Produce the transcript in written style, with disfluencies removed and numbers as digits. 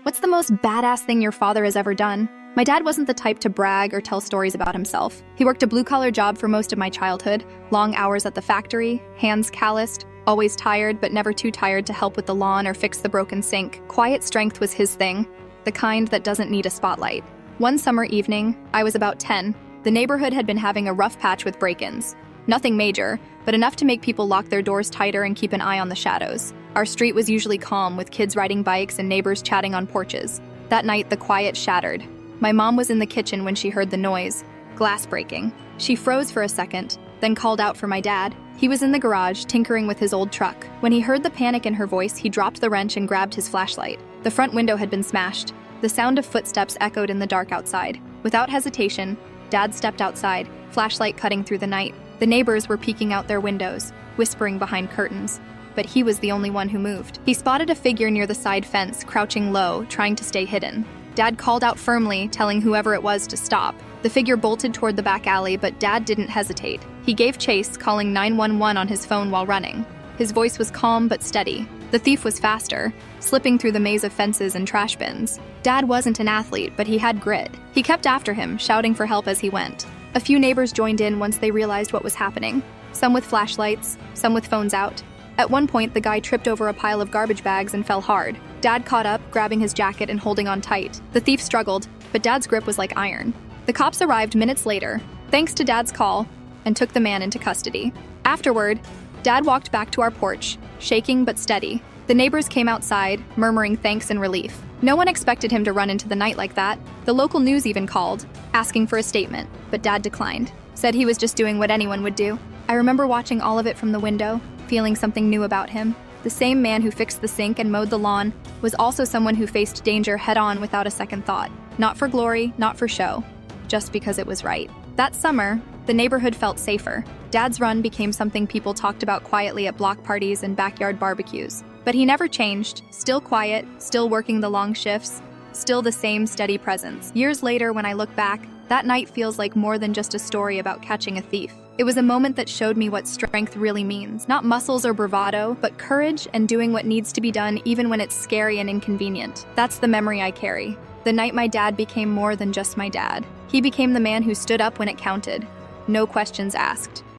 What's the most badass thing your father has ever done? My dad wasn't the type to brag or tell stories about himself. He worked a blue-collar job for most of my childhood, long hours at the factory, hands calloused, always tired but never too tired to help with the lawn or fix the broken sink. Quiet strength was his thing, the kind that doesn't need a spotlight. One summer evening, I was about 10. The neighborhood had been having a rough patch with break-ins. Nothing major, but enough to make people lock their doors tighter and keep an eye on the shadows. Our street was usually calm, with kids riding bikes and neighbors chatting on porches. That night, the quiet shattered. My mom was in the kitchen when she heard the noise, glass breaking. She froze for a second, then called out for my dad. He was in the garage, tinkering with his old truck. When he heard the panic in her voice, he dropped the wrench and grabbed his flashlight. The front window had been smashed. The sound of footsteps echoed in the dark outside. Without hesitation, Dad stepped outside, flashlight cutting through the night. The neighbors were peeking out their windows, whispering behind curtains. But he was the only one who moved. He spotted a figure near the side fence, crouching low, trying to stay hidden. Dad called out firmly, telling whoever it was to stop. The figure bolted toward the back alley, but Dad didn't hesitate. He gave chase, calling 911 on his phone while running. His voice was calm but steady. The thief was faster, slipping through the maze of fences and trash bins. Dad wasn't an athlete, but he had grit. He kept after him, shouting for help as he went. A few neighbors joined in once they realized what was happening. Some with flashlights, some with phones out. At one point, the guy tripped over a pile of garbage bags and fell hard. Dad caught up, grabbing his jacket and holding on tight. The thief struggled, but Dad's grip was like iron. The cops arrived minutes later, thanks to Dad's call, and took the man into custody. Afterward, Dad walked back to our porch, shaking but steady. The neighbors came outside, murmuring thanks and relief. No one expected him to run into the night like that. The local news even called, asking for a statement, but Dad declined. Said he was just doing what anyone would do. I remember watching all of it from the window, feeling something new about him. The same man who fixed the sink and mowed the lawn was also someone who faced danger head-on without a second thought. Not for glory, not for show, just because it was right. That summer, the neighborhood felt safer. Dad's run became something people talked about quietly at block parties and backyard barbecues. But he never changed, still quiet, still working the long shifts, still the same steady presence. Years later, when I look back, that night feels like more than just a story about catching a thief. It was a moment that showed me what strength really means. Not muscles or bravado, but courage and doing what needs to be done even when it's scary and inconvenient. That's the memory I carry. The night my dad became more than just my dad. He became the man who stood up when it counted. No questions asked.